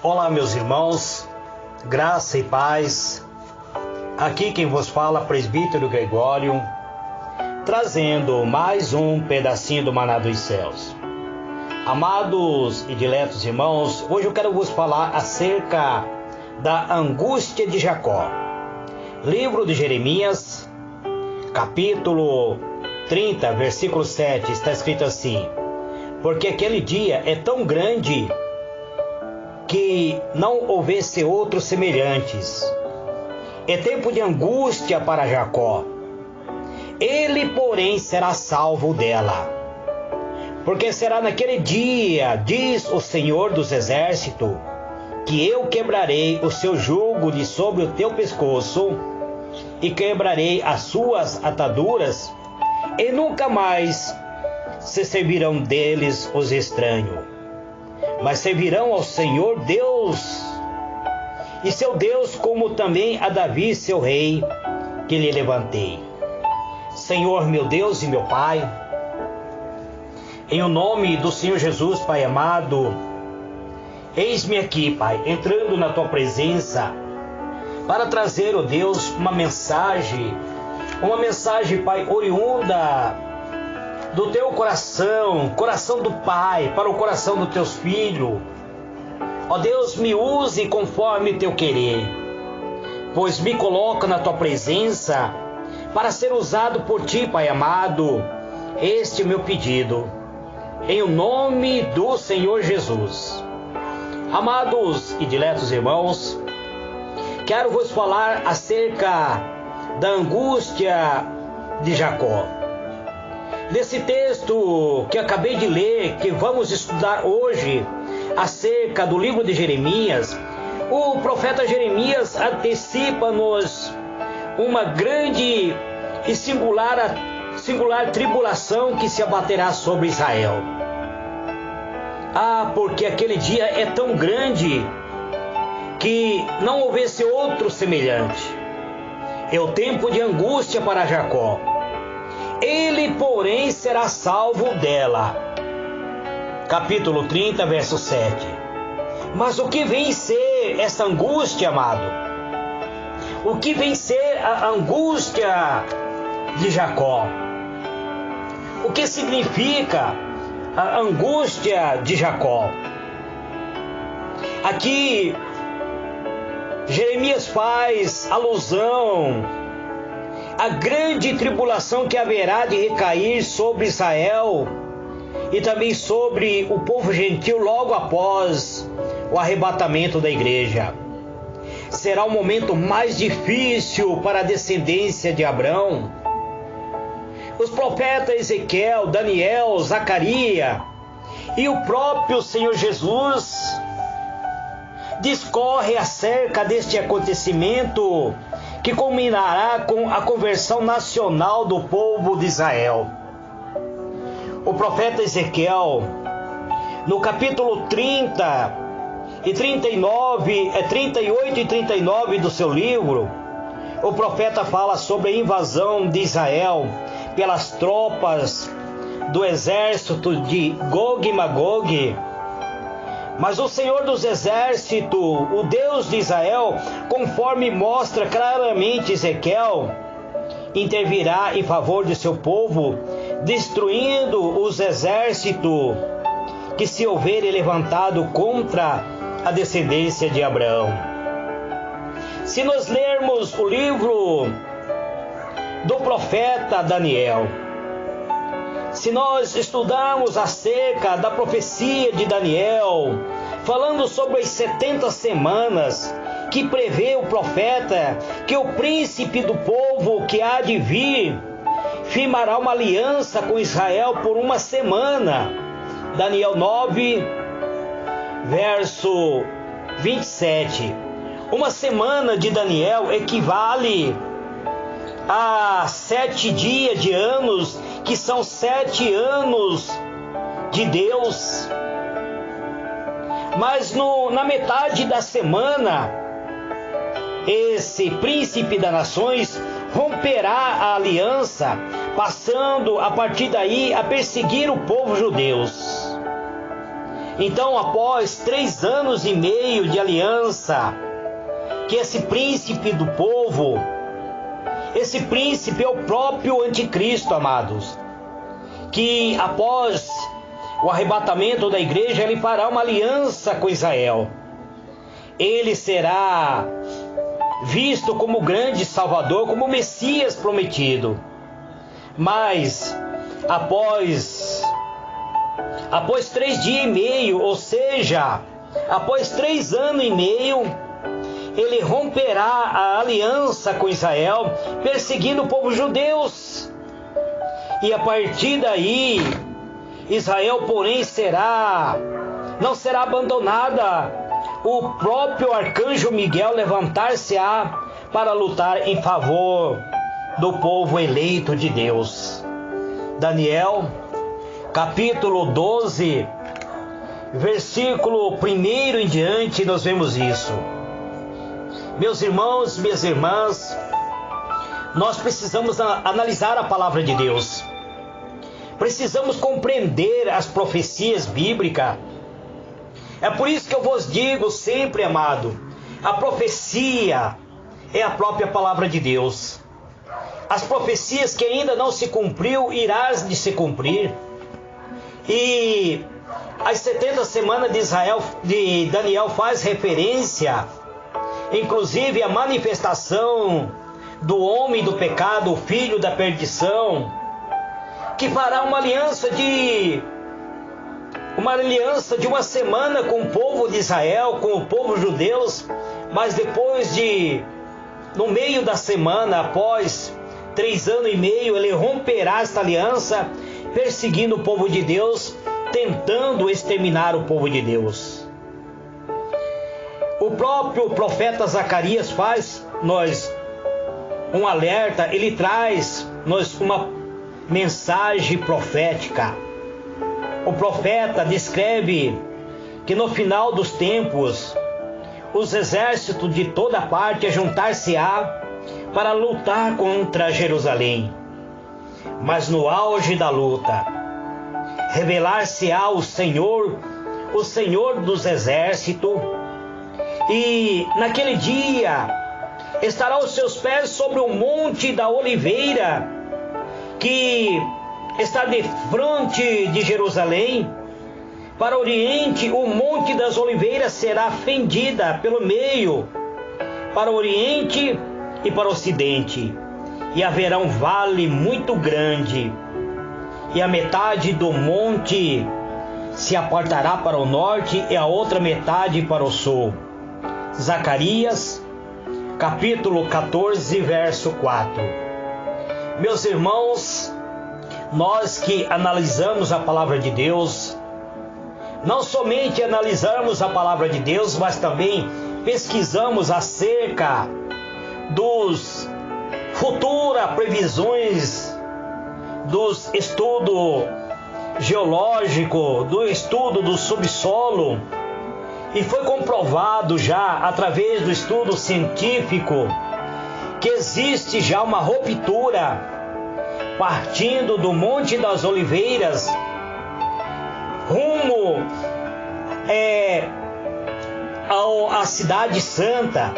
Olá, meus irmãos, graça e paz. Aqui quem vos fala, presbítero Gregório, trazendo mais um pedacinho do maná dos céus. Amados e diletos irmãos, hoje eu quero vos falar acerca da angústia de Jacó. Livro de Jeremias, capítulo 30, versículo 7, está escrito assim: porque aquele dia é tão grande que não houvesse outros semelhantes. É tempo de angústia para Jacó. Ele, porém, será salvo dela. Porque será naquele dia, diz o Senhor dos Exércitos, que eu quebrarei o seu jugo de sobre o teu pescoço e quebrarei as suas ataduras, e nunca mais se servirão deles os estranhos, mas servirão ao Senhor Deus e seu Deus, como também a Davi seu rei, que lhe levantei. Senhor meu Deus e meu Pai, em o nome do Senhor Jesus, Pai amado, eis-me aqui, Pai, entrando na tua presença para trazer, ó Deus, uma mensagem, Pai, oriunda do teu coração do Pai, para o coração dos teus filhos. Ó Deus, me use conforme teu querer, pois me coloca na tua presença para ser usado por ti, Pai amado. Este é o meu pedido, em o nome do Senhor Jesus. Amados e diletos irmãos, quero vos falar acerca da angústia de Jacó. Nesse texto que acabei de ler, que vamos estudar hoje, acerca do livro de Jeremias, o profeta Jeremias antecipa-nos uma grande e singular tribulação que se abaterá sobre Israel. Porque aquele dia é tão grande que não houvesse outro semelhante. É o tempo de angústia para Jacó. Ele, porém, será salvo dela. Capítulo 30, verso 7. Mas o que vem ser essa angústia, amado? O que vem ser a angústia de Jacó? O que significa a angústia de Jacó? Aqui, Jeremias faz alusão à grande tribulação que haverá de recair sobre Israel e também sobre o povo gentil logo após o arrebatamento da igreja. Será o momento mais difícil para a descendência de Abraão. Os profetas Ezequiel, Daniel, Zacarias e o próprio Senhor Jesus discorre acerca deste acontecimento que culminará com a conversão nacional do povo de Israel. O profeta Ezequiel, no capítulo 30 e 39, 38 e 39 do seu livro, o profeta fala sobre a invasão de Israel pelas tropas do exército de Gog e Magog. Mas o Senhor dos Exércitos, o Deus de Israel, conforme mostra claramente Ezequiel, intervirá em favor de seu povo, destruindo os exércitos que se houverem levantado contra a descendência de Abraão. Se nós lermos o livro do profeta Daniel, se nós estudarmos acerca da profecia de Daniel, falando sobre as 70 semanas que prevê o profeta, que o príncipe do povo que há de vir firmará uma aliança com Israel por uma semana. Daniel 9, verso 27. Uma semana de Daniel equivale a 7 dias de anos, que são 7 anos de Deus. Mas na metade da semana, esse príncipe das nações romperá a aliança, passando a partir daí a perseguir o povo judeu. Então, após 3 anos e meio de aliança, que esse príncipe do povo, esse príncipe é o próprio anticristo, amados, que após o arrebatamento da igreja, ele fará uma aliança com Israel. Ele será visto como o grande Salvador, como o Messias prometido. Mas após 3 dias e meio, ou seja, após 3 anos e meio, ele romperá a aliança com Israel, perseguindo o povo judeu. E a partir daí, Israel, porém, não será abandonada. O próprio arcanjo Miguel levantar-se-á para lutar em favor do povo eleito de Deus. Daniel, capítulo 12, versículo 1 em diante, nós vemos isso. Meus irmãos, minhas irmãs, nós precisamos analisar a palavra de Deus. Precisamos compreender as profecias bíblicas. É por isso que eu vos digo sempre, amado, a profecia é a própria palavra de Deus. As profecias que ainda não se cumpriu, irás de se cumprir. E as 70 semanas de Daniel faz referência, inclusive, à manifestação do homem do pecado, o filho da perdição, que fará uma aliança de uma semana com o povo de Israel, com o povo judeu, mas depois no meio da semana, após 3 anos e meio, ele romperá esta aliança, perseguindo o povo de Deus, tentando exterminar o povo de Deus. O próprio profeta Zacarias faz um alerta, ele traz uma mensagem profética. O profeta descreve que no final dos tempos, os exércitos de toda parte juntar-se-á para lutar contra Jerusalém. Mas no auge da luta, revelar-se-á o Senhor dos exércitos, e naquele dia estará os seus pés sobre o monte da oliveira, que está de frente de Jerusalém. Para o oriente, o monte das oliveiras será fendida pelo meio, para o oriente e para o ocidente, e haverá um vale muito grande, e a metade do monte se apartará para o norte e a outra metade para o sul. Zacarias, capítulo 14, verso 4. Meus irmãos, nós que analisamos a palavra de Deus, não somente analisamos a palavra de Deus, mas também pesquisamos acerca dos futuras previsões, dos estudos geológicos, do estudo do subsolo, e foi comprovado já através do estudo científico que existe já uma ruptura partindo do Monte das Oliveiras rumo à Cidade Santa.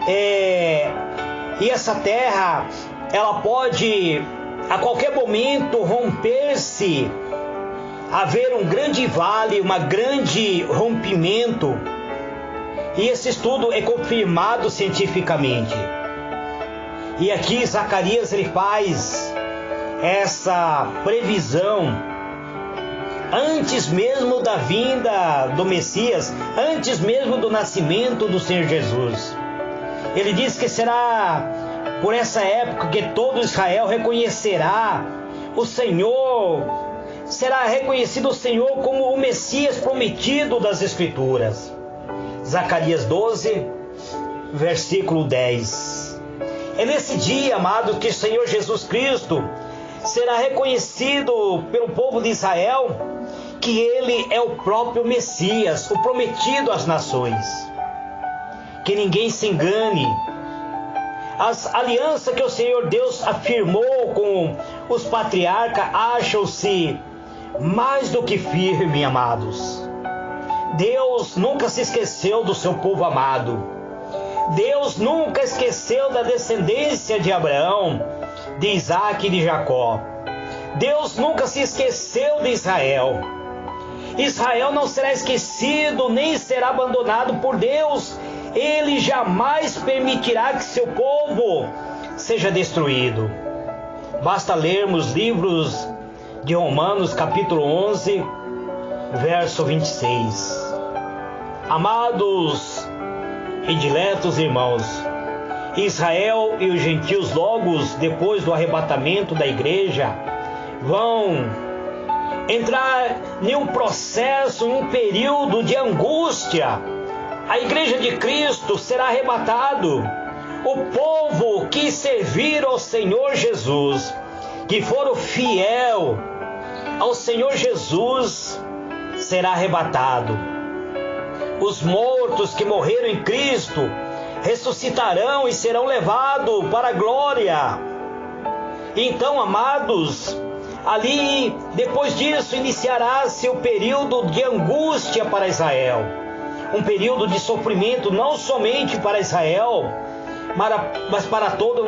E essa terra, ela pode a qualquer momento romper-se, haver um grande vale, um grande rompimento. E esse estudo é confirmado cientificamente. E aqui Zacarias ele faz essa previsão antes mesmo da vinda do Messias, antes mesmo do nascimento do Senhor Jesus. Ele diz que será por essa época que todo Israel reconhecerá o Senhor, será reconhecido o Senhor como o Messias prometido das Escrituras. Zacarias 12, versículo 10. É nesse dia, amado, que o Senhor Jesus Cristo será reconhecido pelo povo de Israel, que Ele é o próprio Messias, o prometido às nações. Que ninguém se engane. As alianças que o Senhor Deus afirmou com os patriarcas acham-se mais do que firmes, amados. Deus nunca se esqueceu do seu povo amado. Deus nunca esqueceu da descendência de Abraão, de Isaac e de Jacó. Deus nunca se esqueceu de Israel. Israel não será esquecido nem será abandonado por Deus. Ele jamais permitirá que seu povo seja destruído. Basta lermos livros de Romanos capítulo 11, verso 26. Amados e diletos irmãos, Israel e os gentios logo depois do arrebatamento da igreja vão entrar em um processo, um período de angústia. A igreja de Cristo será arrebatado. O povo que servir ao Senhor Jesus, que for fiel ao Senhor Jesus, será arrebatado. Os mortos que morreram em Cristo ressuscitarão e serão levados para a glória. Então, amados, ali, depois disso, iniciará-se o período de angústia para Israel. Um período de sofrimento não somente para Israel, mas para todo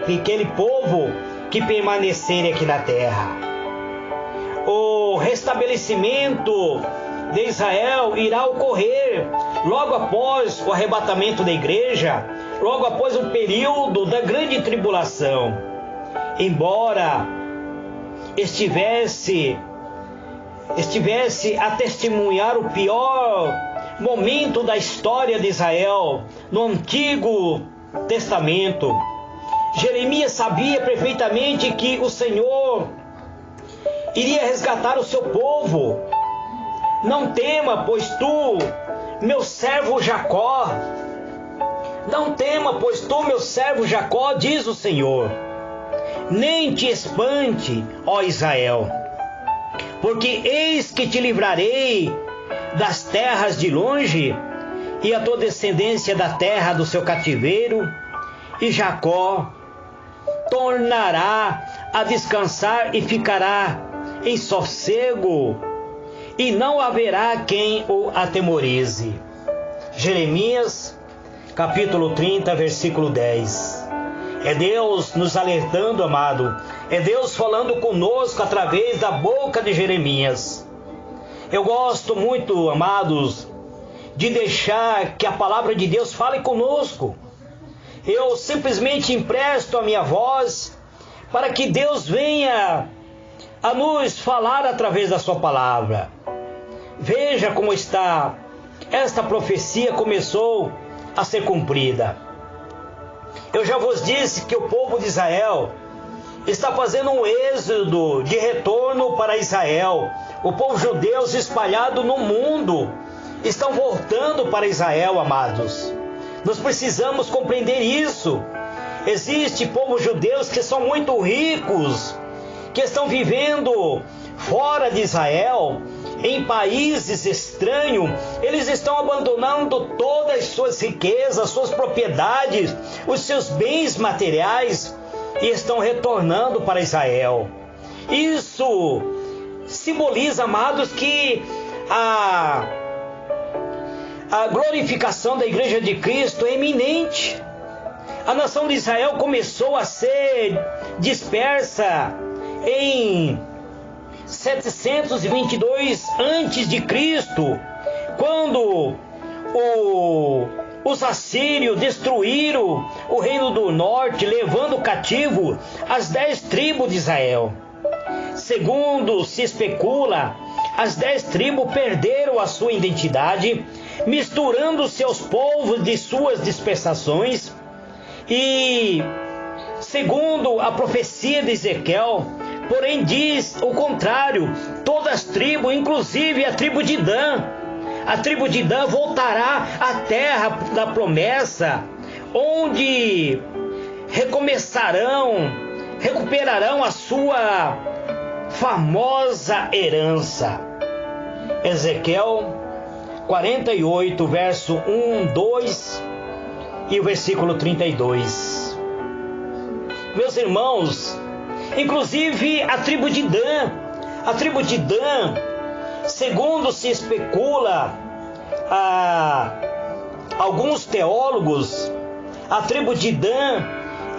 aquele povo que permanecer aqui na terra. O restabelecimento de Israel irá ocorrer logo após o arrebatamento da igreja, logo após o período da grande tribulação. Embora estivesse a testemunhar o pior momento da história de Israel no Antigo Testamento, Jeremias sabia perfeitamente que o Senhor iria resgatar o seu povo. Não tema, pois tu, meu servo Jacó, não tema, pois tu, meu servo Jacó, diz o Senhor, nem te espante, ó Israel, porque eis que te livrarei das terras de longe, e a tua descendência da terra do seu cativeiro, e Jacó tornará a descansar e ficará em sossego, e não haverá quem o atemorize. Jeremias, capítulo 30, versículo 10. É Deus nos alertando, amado. É Deus falando conosco através da boca de Jeremias. Eu gosto muito, amados, de deixar que a palavra de Deus fale conosco. Eu simplesmente empresto a minha voz para que Deus venha a nos falar através da sua palavra. Veja como está. Esta profecia começou a ser cumprida. Eu já vos disse que o povo de Israel está fazendo um êxodo de retorno para Israel. O povo judeu espalhado no mundo estão voltando para Israel, amados. Nós precisamos compreender isso. Existem povos judeus que são muito ricos, que estão vivendo fora de Israel, em países estranhos. Eles estão abandonando todas as suas riquezas, suas propriedades, os seus bens materiais, e estão retornando para Israel. Isso simboliza, amados, que a glorificação da igreja de Cristo é iminente. A nação de Israel começou a ser dispersa em 722 a.C., quando os assírios destruíram o reino do norte, levando cativo as 10 tribos de Israel. Segundo se especula, as 10 tribos perderam a sua identidade, misturando-se aos povos de suas dispersações. E, segundo a profecia de Ezequiel, porém diz o contrário: todas as tribos, inclusive a tribo de Dan, voltará à terra da promessa, onde recuperarão a sua famosa herança. Ezequiel 48, verso 1, 2 e o versículo 32. Meus irmãos, inclusive a tribo de Dan, segundo se especula, alguns teólogos, a tribo de Dan,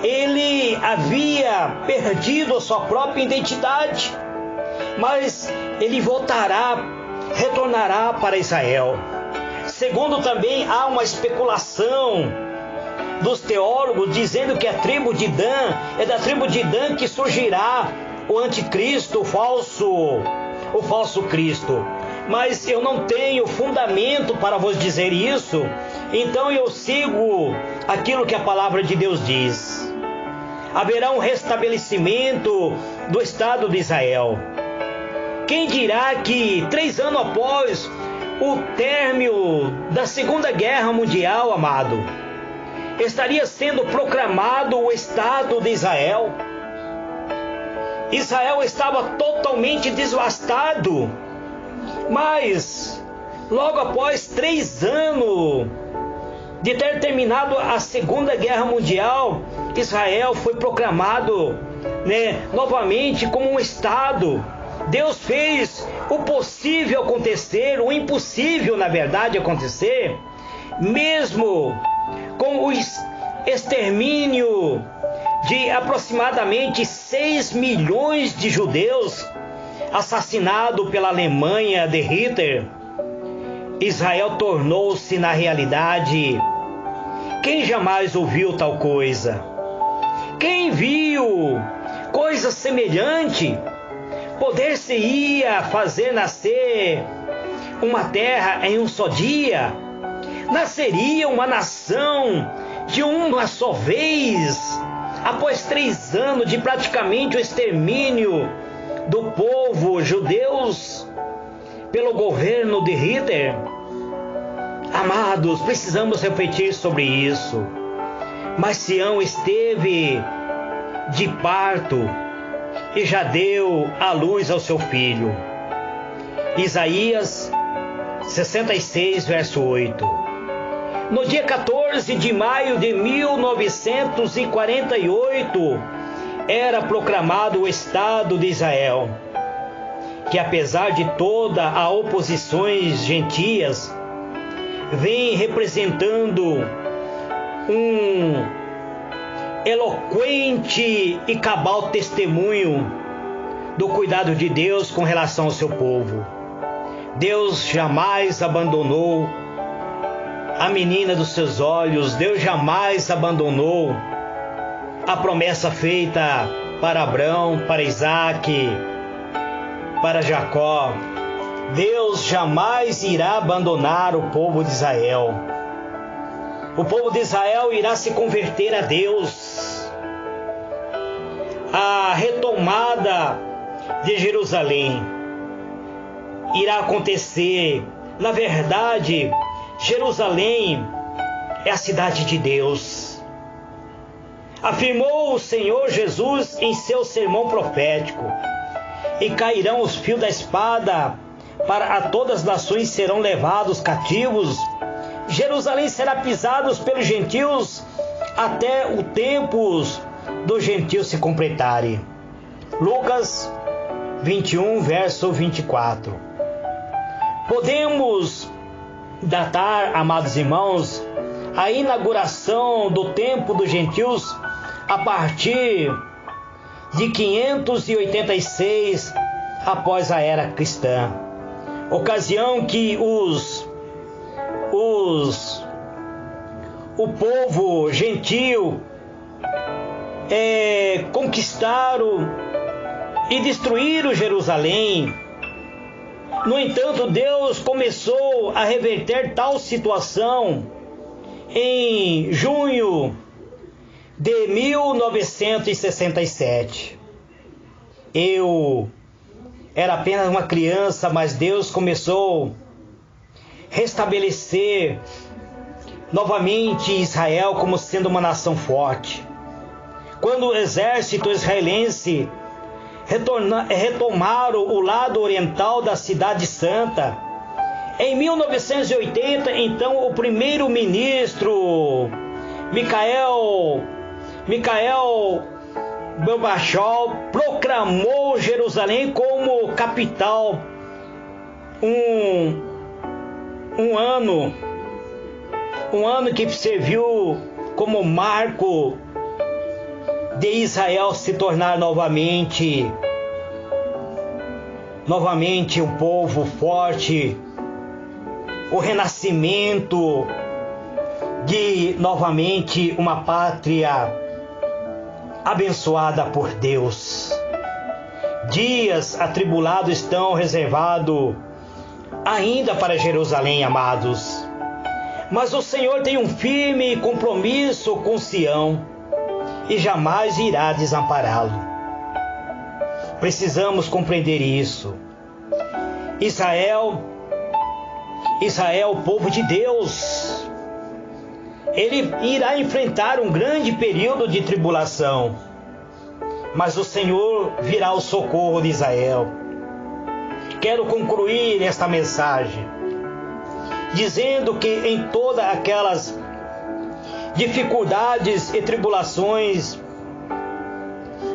ele havia perdido a sua própria identidade, mas ele retornará para Israel. Segundo, também há uma especulação dos teólogos dizendo que a tribo de Dan, é da tribo de Dan que surgirá o anticristo, o falso Cristo. Mas eu não tenho fundamento para vos dizer isso, então eu sigo aquilo que a palavra de Deus diz. Haverá um restabelecimento do Estado de Israel. Quem dirá que 3 anos após o término da Segunda Guerra Mundial, amado, estaria sendo proclamado o Estado de Israel? Israel estava totalmente devastado, mas logo após 3 anos de ter terminado a Segunda Guerra Mundial, Israel foi proclamado, novamente como um Estado. Deus fez o possível acontecer, o impossível, na verdade, acontecer, mesmo com o extermínio de aproximadamente 6 milhões de judeus assassinados pela Alemanha de Hitler. Israel tornou-se, na realidade, quem jamais ouviu tal coisa? Quem viu coisa semelhante? Poder-se-ia fazer nascer uma terra em um só dia? Nasceria uma nação de uma só vez? Após 3 anos de praticamente o extermínio do povo judeus pelo governo de Hitler? Amados, precisamos refletir sobre isso. Mas Sião esteve de parto e já deu à luz ao seu filho. Isaías 66, verso 8. No dia 14 de maio de 1948, era proclamado o Estado de Israel, que apesar de toda a oposições gentias, vem representando um eloquente e cabal testemunho do cuidado de Deus com relação ao seu povo. Deus jamais abandonou a menina dos seus olhos. Deus jamais abandonou a promessa feita para Abraão, para Isaac, para Jacó. Deus jamais irá abandonar o povo de Israel. O povo de Israel irá se converter a Deus. A retomada de Jerusalém irá acontecer. Na verdade, Jerusalém é a cidade de Deus. Afirmou o Senhor Jesus em seu sermão profético: e cairão os fios da espada, para a todas as nações serão levados cativos. Jerusalém será pisada pelos gentios até o tempo dos gentios se completarem. Lucas 21, verso 24. Podemos datar, amados irmãos, a inauguração do templo dos gentios a partir de 586 após a era cristã, ocasião que o povo gentil conquistaram e destruíram Jerusalém. No entanto, Deus começou a reverter tal situação em junho de 1967. Eu era apenas uma criança, mas Deus começou a restabelecer novamente Israel como sendo uma nação forte. Quando o exército israelense retomaram o lado oriental da Cidade Santa, em 1980, então, o primeiro-ministro Mikhail Gorbachev proclamou Jerusalém como capital, um ano que serviu como marco de Israel se tornar novamente um povo forte, o renascimento de novamente uma pátria abençoada por Deus. Dias atribulados estão reservados ainda para Jerusalém, amados. Mas o Senhor tem um firme compromisso com Sião e jamais irá desampará-lo. Precisamos compreender isso. Israel, o povo de Deus, ele irá enfrentar um grande período de tribulação, mas o Senhor virá ao socorro de Israel. Quero concluir esta mensagem dizendo que em todas aquelas dificuldades e tribulações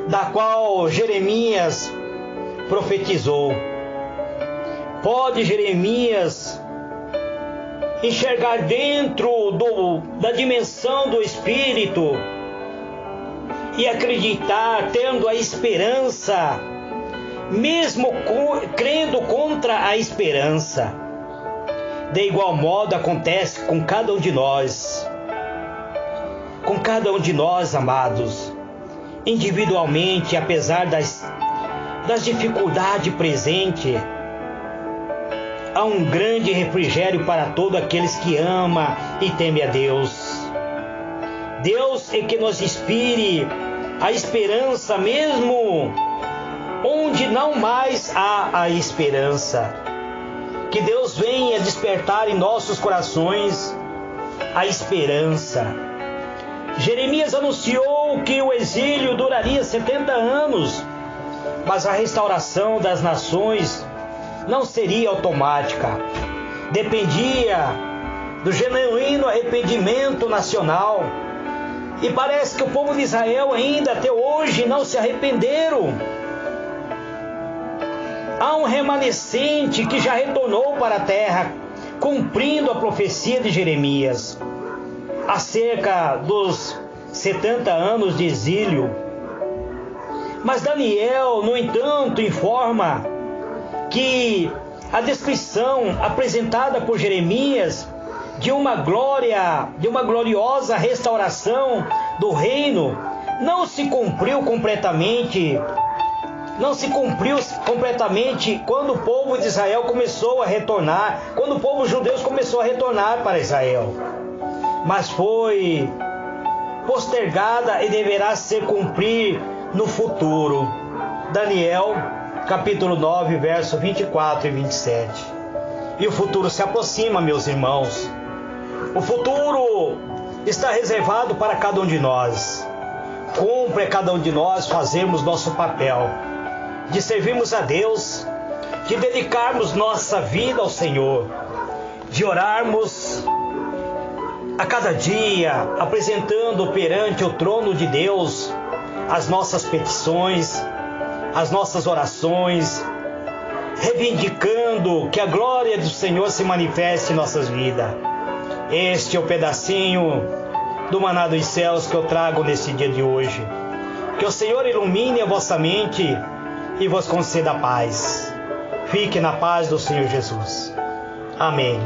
da qual Jeremias profetizou, pode Jeremias enxergar dentro da dimensão do Espírito e acreditar, tendo a esperança, mesmo crendo contra a esperança. De igual modo acontece com cada um de nós. Com cada um de nós, amados, individualmente, apesar das dificuldades presentes, há um grande refrigério para todos aqueles que amam e temem a Deus. Deus é que nos inspire a esperança mesmo onde não mais há a esperança. Que Deus venha despertar em nossos corações a esperança. Jeremias anunciou que o exílio duraria 70 anos, mas a restauração das nações não seria automática. Dependia do genuíno arrependimento nacional. E parece que o povo de Israel ainda até hoje não se arrependeram. Há um remanescente que já retornou para a terra, cumprindo a profecia de Jeremias, acerca dos 70 anos de exílio. Mas Daniel, no entanto, informa que a descrição apresentada por Jeremias de uma gloriosa restauração do reino não se cumpriu completamente quando o povo de Israel começou a retornar, quando o povo judeu começou a retornar para Israel, mas foi postergada e deverá se cumprir no futuro. Daniel capítulo 9, verso 24 e 27. E o futuro se aproxima, meus irmãos. O futuro está reservado para cada um de nós. Cumpre a cada um de nós fazermos nosso papel de servirmos a Deus, de dedicarmos nossa vida ao Senhor, de orarmos a cada dia, apresentando perante o trono de Deus as nossas petições, as nossas orações, reivindicando que a glória do Senhor se manifeste em nossas vidas. Este é o pedacinho do maná dos céus que eu trago nesse dia de hoje. Que o Senhor ilumine a vossa mente e vos conceda paz. Fique na paz do Senhor Jesus. Amém.